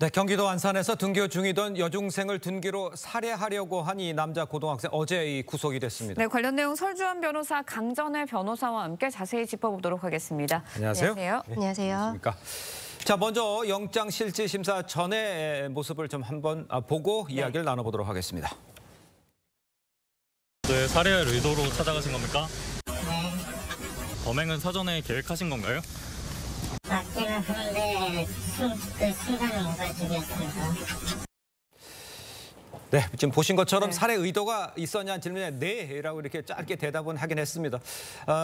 네, 경기도 안산에서 등교 중이던 여중생을 등기로 살해하려고 한 이 남자 고등학생 어제 구속이 됐습니다. 네, 관련 내용 설주환 변호사, 강전혜 변호사와 함께 자세히 짚어보도록 하겠습니다. 안녕하세요. 안녕하세요. 네, 안녕하세요. 안녕하십니까. 자, 먼저 영장 실질 심사 전의 모습을 좀 한번 보고 이야기를 나눠보도록 하겠습니다. 네, 살해할 의도로 찾아가신 겁니까? 네, 범행은 사전에 계획하신 건가요? 맞기는 한데 그 순간은 못 가지겠습니다. 네, 지금 보신 것처럼 살해 의도가 있었냐는 질문에 네라고 이렇게 짧게 대답은 하긴 했습니다.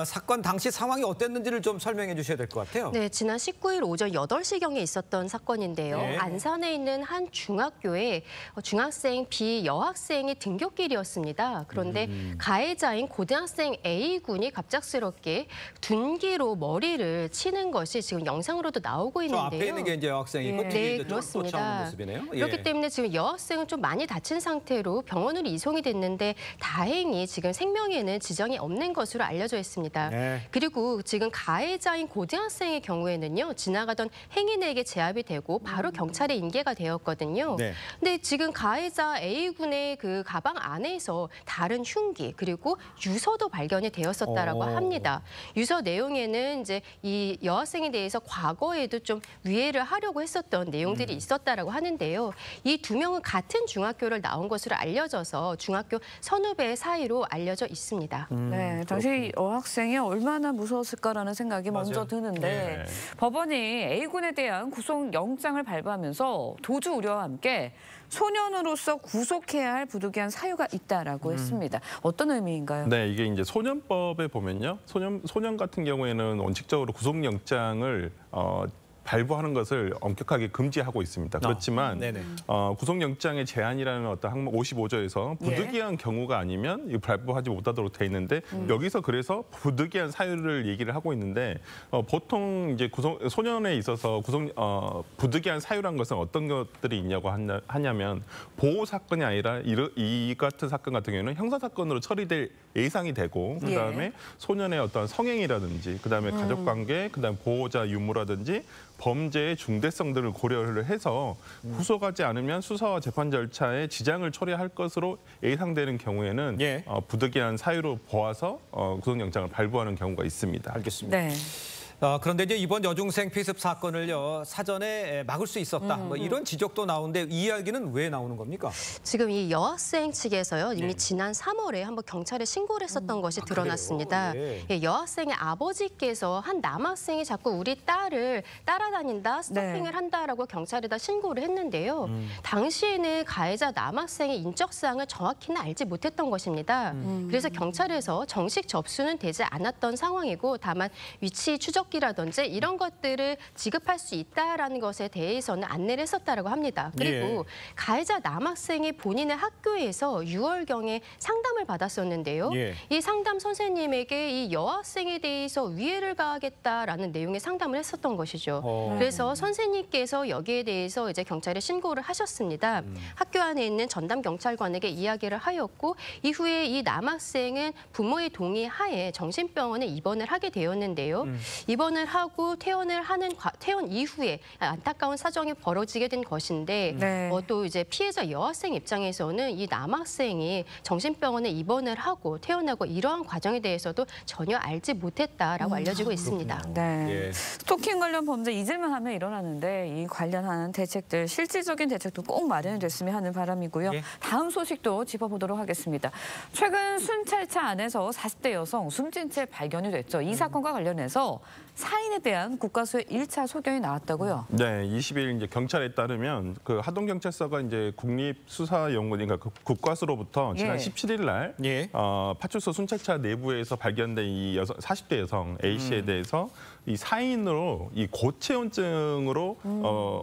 사건 당시 상황이 어땠는지를 좀 설명해 주셔야 될 것 같아요. 네, 지난 19일 오전 8시경에 있었던 사건인데요. 네. 안산에 있는 한 중학교에 중학생 B 여학생이 등굣길이었습니다. 그런데 가해자인 고등학생 A군이 갑작스럽게 둔기로 머리를 치는 것이 지금 영상으로도 나오고 저 있는데요. 앞에 있는 게 이제 여학생이고 뒤에 네, 이제 그렇습니다. 쫓아오는 모습이네요. 그렇기 예. 때문에 지금 여학생은 좀 많이 다친 상태로 병원으로 이송이 됐는데 다행히 지금 생명에는 지장이 없는 것으로 알려져 있습니다. 네. 그리고 지금 가해자인 고등학생의 경우에는요. 지나가던 행인에게 제압이 되고 바로 경찰에 인계가 되었거든요. 네. 근데 지금 가해자 A군의 그 가방 안에서 다른 흉기 그리고 유서도 발견이 되었었다라고 합니다. 유서 내용에는 이제 이 여학생에 대해서 과거에도 좀 위해를 하려고 했었던 내용들이 있었다라고 하는데요. 이 두 명은 같은 중학교를 나온 것으로 알려져서 중학교 선후배 사이로 알려져 있습니다. 네, 당시 여학생이 얼마나 무서웠을까라는 생각이 먼저 드는데 법원이 A군에 대한 구속영장을 발부하면서 도주 우려와 함께 소년으로서 구속해야 할 부득이한 사유가 있다라고 했습니다. 어떤 의미인가요? 네, 이게 이제 소년법에 보면요. 소년 같은 경우에는 원칙적으로 구속영장을 발부하는 것을 엄격하게 금지하고 있습니다. 그렇지만 구속영장의 제한이라는 어떤 항목 55조에서 부득이한 경우가 아니면 이 발부하지 못하도록 돼 있는데 여기서 그래서 부득이한 사유를 얘기를 하고 있는데 보통 이제 소년에 있어서 부득이한 사유란 것은 어떤 것들이 있냐고 하냐면 보호 사건이 아니라 이 같은 사건 같은 경우는 형사 사건으로 처리될 예상이 되고 그다음에 소년의 어떤 성행이라든지 그다음에 가족관계, 그다음에 보호자 유무라든지 범죄의 중대성 등을 고려를 해서 구속하지 않으면 수사와 재판 절차에 지장을 초래할 것으로 예상되는 경우에는 부득이한 사유로 보아서 구속영장을 발부하는 경우가 있습니다. 알겠습니다. 네. 그런데 이제 이번 여중생 피습 사건을요 사전에 막을 수 있었다 뭐 이런 지적도 나오는데 이 이야기는 왜 나오는 겁니까? 지금 이 여학생 측에서요 이미 지난 3월에 한번 경찰에 신고를 했었던 것이 드러났습니다. 여학생의 아버지께서 한 남학생이 자꾸 우리 딸을 따라다닌다, 스토킹을 한다라고 경찰에다 신고를 했는데요. 당시에는 가해자 남학생의 인적 사항을 정확히는 알지 못했던 것입니다. 그래서 경찰에서 정식 접수는 되지 않았던 상황이고 다만 위치 추적 라든지 이런 것들을 지급할 수 있다라는 것에 대해서는 안내를 했었다라고 합니다. 그리고 가해자 남학생이 본인의 학교에서 6월경에 상담을 받았었는데요. 이 상담 선생님에게 이 여학생에 대해서 위해를 가하겠다라는 내용의 상담을 했었던 것이죠. 그래서 선생님께서 여기에 대해서 이제 경찰에 신고를 하셨습니다. 학교 안에 있는 전담 경찰관에게 이야기를 하였고 이후에 이 남학생은 부모의 동의 하에 정신병원에 입원을 하게 되었는데요. 입원을 하고 퇴원 이후에 안타까운 사정이 벌어지게 된 것인데 또 이제 피해자 여학생 입장에서는 이 남학생이 정신병원에 입원을 하고 퇴원하고 이러한 과정에 대해서도 전혀 알지 못했다라고 알려지고 있습니다. 네. 스토킹 관련 범죄 잊을만 하면 일어나는데 이 관련한 대책들, 실질적인 대책도 꼭 마련이 됐으면 하는 바람이고요. 다음 소식도 짚어보도록 하겠습니다. 최근 순찰차 안에서 40대 여성 숨진 채 발견이 됐죠. 이 사건과 관련해서 사인에 대한 국과수의 1차 소견이 나왔다고요? 네, 20일 이제 경찰에 따르면 그 하동경찰서가 이제 국립수사연구원 그러니까 국과수로부터 지난 17일 날 파출소 순찰차 내부에서 발견된 이 40대 여성 A 씨에 대해서 이 사인으로 이 고체온증으로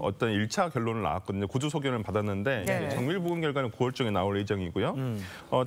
어떤 1차 결론을 나왔거든요. 구조 소견을 받았는데 정밀 부검 결과는 9월 중에 나올 예정이고요.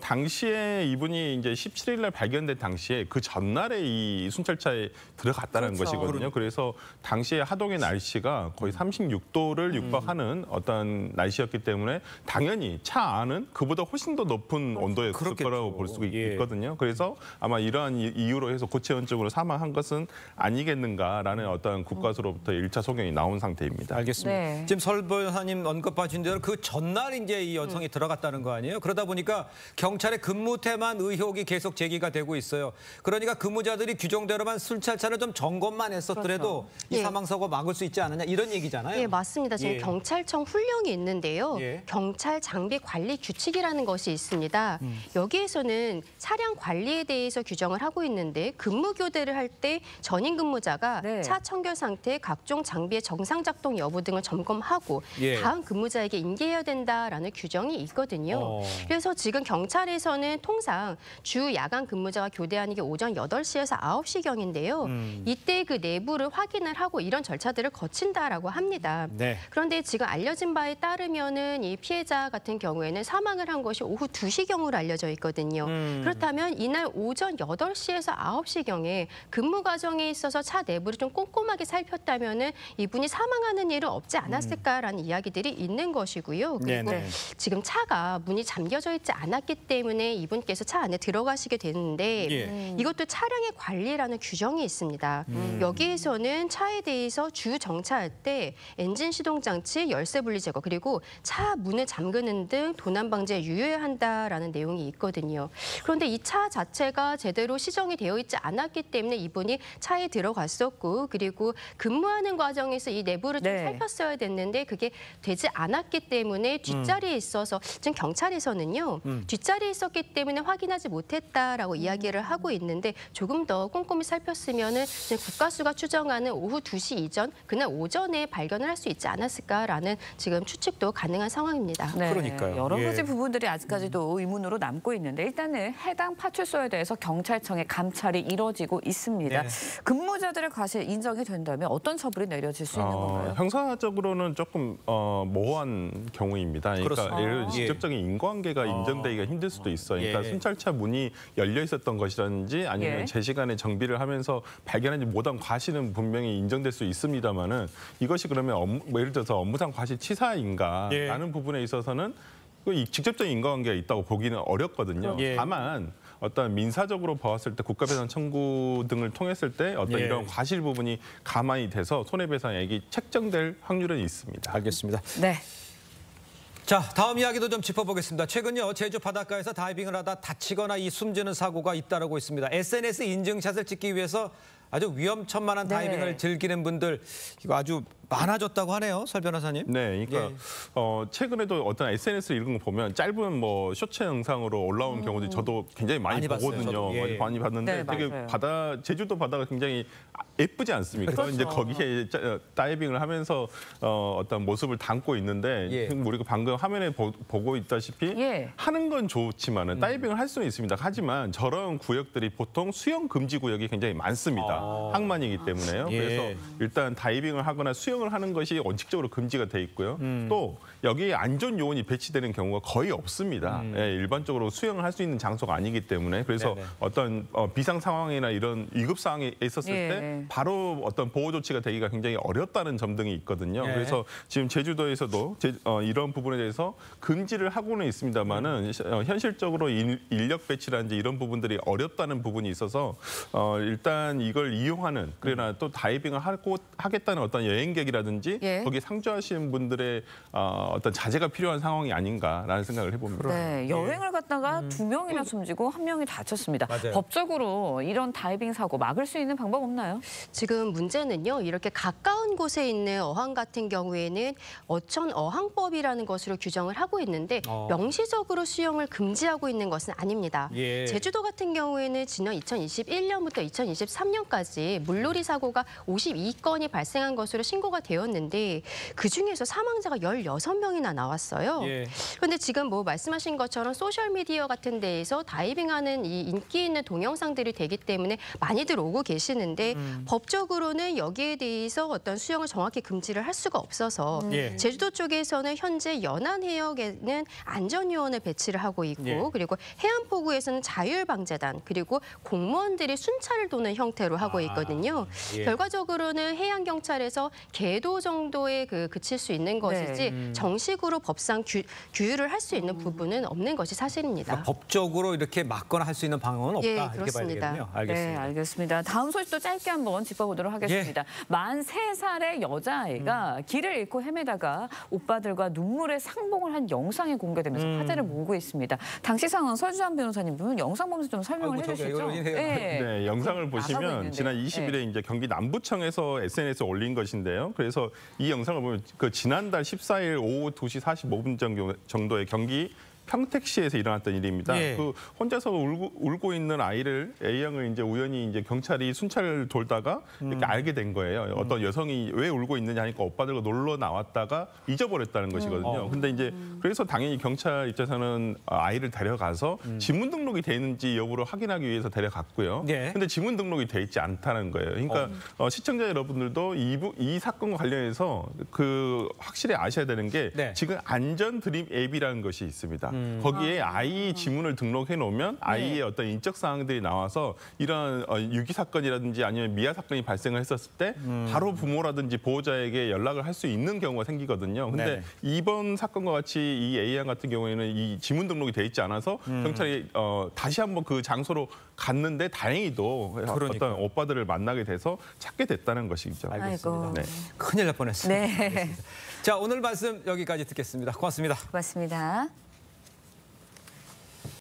당시에 이분이 이제 17일 날 발견된 당시에 그 전날에 이 순찰차에 들어갔다는 것이거든요. 그래서 당시에 하동의 날씨가 거의 36도를 육박하는 어떤 날씨였기 때문에 당연히 차 안은 그보다 훨씬 더 높은 온도였을 거라고 볼 수 있거든요. 그래서 아마 이러한 이유로 해서 고체온증으로 사망한 것은 아니겠는가 아니었는가라는 어떤 국가수로부터 1차 소견이 나온 상태입니다. 알겠습니다. 네. 지금 설 변호사님 언급하신 대로 그 전날 이제 이 여성이 들어갔다는 거 아니에요? 그러다 보니까 경찰의 근무태만 의혹이 계속 제기가 되고 있어요. 그러니까 근무자들이 규정대로만 순찰차를 좀 점검만 했었더라도 그렇죠. 이 사망 사고 막을 수 있지 않느냐 이런 얘기잖아요. 예, 맞습니다. 지금 예. 경찰청 훈령이 있는데요. 예. 경찰 장비 관리 규칙이라는 것이 있습니다. 여기에서는 차량 관리에 대해서 규정을 하고 있는데 근무 교대를 할 때 전임 근무자가 네. 차 청결 상태, 각종 장비의 정상 작동 여부 등을 점검하고 예. 다음 근무자에게 인계해야 된다라는 규정이 있거든요. 그래서 지금 경찰에서는 통상 주 야간 근무자가 교대하는 게 오전 8시에서 9시경인데요. 이때 그 내부를 확인을 하고 이런 절차들을 거친다라고 합니다. 네. 그런데 지금 알려진 바에 따르면은 이 피해자 같은 경우에는 사망을 한 것이 오후 2시경으로 알려져 있거든요. 그렇다면 이날 오전 8시에서 9시경에 근무 과정에 있어서 차 내부를 좀 꼼꼼하게 살폈다면은 이분이 사망하는 일은 없지 않았을까라는 이야기들이 있는 것이고요. 그리고 네네. 지금 차가 문이 잠겨져 있지 않았기 때문에 이분께서 차 안에 들어가시게 되는데 예. 이것도 차량의 관리라는 규정이 있습니다. 여기에서는 차에 대해서 주 정차할 때 엔진 시동 장치, 열쇠 분리 제거 그리고 차 문을 잠그는 등 도난 방지에 유의해야 한다라는 내용이 있거든요. 그런데 이 차 자체가 제대로 시정이 되어 있지 않았기 때문에 이분이 차에 들어갔었고 그리고 근무하는 과정에서 이 내부를 좀 네. 살폈어야 됐는데 그게 되지 않았기 때문에 뒷자리에 있어서 지금 경찰에서는요. 뒷자리에 있었기 때문에 확인하지 못했다라고 이야기를 하고 있는데 조금 더 꼼꼼히 살폈으면은 국가수가 추정하는 오후 2시 이전 그날 오전에 발견을 할 수 있지 않았을까라는 지금 추측도 가능한 상황입니다. 네, 그러니까요. 여러 예. 가지 부분들이 아직까지도 의문으로 남고 있는데 일단은 해당 파출소에 대해서 경찰청의 감찰이 이뤄지고 있습니다. 네. 근무자들의 과실 인정이 된다면 어떤 처벌이 내려질 수 있는 건가요? 형사적으로는 조금 모호한 경우입니다. 그러니까 그렇습니다. 예를 들어 예. 직접적인 인과관계가 인정되기가 힘들 수도 있어요. 그러니까 예. 순찰차 문이 열려 있었던 것이라든지 아니면 예. 제 시간에 정비를 하면서 발견하지 못한 과실은 분명히 인정될 수 있습니다만은 이것이 그러면 예를 들어서 업무상 과실치사인가라는 예. 부분에 있어서는 직접적인 인과관계가 있다고 보기는 어렵거든요. 예. 다만 어떤 민사적으로 보았을 때 국가배상 청구 등을 통했을 때 어떤 예. 이런 과실 부분이 가만히 돼서 손해배상액이 책정될 확률은 있습니다. 알겠습니다. 네. 자, 다음 이야기도 좀 짚어보겠습니다. 최근요, 제주 바닷가에서 다이빙을 하다 다치거나 이 숨지는 사고가 잇따르고 있습니다. SNS 인증샷을 찍기 위해서 아주 위험천만한 네. 다이빙을 즐기는 분들 이거 아주 많아졌다고 하네요, 설 변호사님. 네, 그러니까 예. 최근에도 어떤 SNS를 읽은 거 보면 짧은 뭐 쇼츠 영상으로 올라온 경우도 저도 굉장히 많이 봤어요, 보거든요. 저도. 예. 많이 봤는데 네, 되게 맞아요. 제주도 바다가 굉장히 예쁘지 않습니까? 그렇죠. 이제 거기에 다이빙을 하면서 어떤 모습을 담고 있는데 예. 우리가 방금 화면에 보고 있다시피 예. 하는 건 좋지만은 다이빙을 할 수는 있습니다. 하지만 저런 구역들이 보통 수영 금지 구역이 굉장히 많습니다. 항만이기 때문에요. 예. 그래서 일단 다이빙을 하거나 수영을 하는 것이 원칙적으로 금지가 돼 있고요. 또 여기에 안전 요원이 배치되는 경우가 거의 없습니다. 예, 일반적으로 수영을 할 수 있는 장소가 아니기 때문에 그래서 네네. 어떤 비상 상황이나 이런 위급 상황에 있었을 예. 때 바로 어떤 보호 조치가 되기가 굉장히 어렵다는 점 등이 있거든요. 예. 그래서 지금 제주도에서도 이런 부분에 대해서 금지를 하고는 있습니다만은 현실적으로 인력 배치라든지 이런 부분들이 어렵다는 부분이 있어서 일단 이걸 이용하는 그러나 또 다이빙을 하겠다는 어떤 여행객이라든지 예. 거기에 상주하시는 분들의 어떤 자제가 필요한 상황이 아닌가라는 생각을 해봅니다. 네, 여행을 갔다가 2명이나 숨지고 1명이 다쳤습니다. 맞아요. 법적으로 이런 다이빙 사고 막을 수 있는 방법 없나요? 지금 문제는요. 이렇게 가까운 곳에 있는 어항 같은 경우에는 어촌 어항법이라는 것으로 규정을 하고 있는데 명시적으로 수영을 금지하고 있는 것은 아닙니다. 예. 제주도 같은 경우에는 지난 2021년부터 2023년까지 물놀이 사고가 52건이 발생한 것으로 신고가 되었는데 그중에서 사망자가 16명이나 나왔어요. 예. 그런데 지금 뭐 말씀하신 것처럼 소셜미디어 같은 데에서 다이빙하는 이 인기 있는 동영상들이 되기 때문에 많이들 오고 계시는데 법적으로는 여기에 대해서 어떤 수영을 정확히 금지를 할 수가 없어서 예. 제주도 쪽에서는 현재 연안해역에는 안전요원을 배치를 하고 있고 예. 그리고 해안포구에서는 자율방재단 그리고 공무원들이 순찰을 도는 형태로 하고 있거든요. 예. 결과적으로는 해양경찰에서 제도 정도에 그칠 수 있는 것이지 정식으로 법상 규율을 할 수 있는 부분은 없는 것이 사실입니다. 그러니까 법적으로 이렇게 막거나 할 수 있는 방법은 없다. 예, 이렇게 봐야 그렇습니다. 되겠네요. 알겠습니다. 네, 알겠습니다. 다음 소식도 짧게 한번 짚어보도록 하겠습니다. 만 3살의 여자아이가 길을 잃고 헤매다가 오빠들과 눈물의 상봉을 한 영상이 공개되면서 화제를 모으고 있습니다. 당시 상황 서주환 변호사님 영상 보면서 좀 설명을 아이고, 저기요, 해주시죠. 이거 네, 영상을 나가고 보시면 있는데. 지난 20일에 이제 경기 남부청에서 SNS에 올린 것인데요. 그래서 이 영상을 보면 지난달 14일 오후 2시 45분 정도의 경기 평택시에서 일어났던 일입니다. 예. 혼자서 울고 있는 아이를 A양을 이제 우연히 이제 경찰이 순찰을 돌다가 이렇게 알게 된 거예요. 어떤 여성이 왜 울고 있느냐 하니까 오빠들과 놀러 나왔다가 잊어버렸다는 것이거든요. 근데 이제 그래서 당연히 경찰 입장에서는 아이를 데려가서 지문 등록이 돼 있는지 여부를 확인하기 위해서 데려갔고요. 예. 근데 지문 등록이 돼 있지 않다는 거예요. 그러니까 시청자 여러분들도 이 사건과 관련해서 확실히 아셔야 되는 게 네. 지금 안전 드림 앱이라는 것이 있습니다. 거기에 아이 지문을 등록해 놓으면 아이의 어떤 인적 사항들이 나와서 이런 유기 사건이라든지 아니면 미아 사건이 발생을 했었을 때 바로 부모라든지 보호자에게 연락을 할 수 있는 경우가 생기거든요. 근데 네네. 이번 사건과 같이 이 A양 같은 경우에는 이 지문 등록이 돼 있지 않아서 경찰이 다시 한번 그 장소로 갔는데 다행히도 어떤 오빠들을 만나게 돼서 찾게 됐다는 것이죠. 알겠습니다. 아이고. 네. 큰일 날 뻔했습니다. 네, 자, 오늘 말씀 여기까지 듣겠습니다. 고맙습니다. 고맙습니다.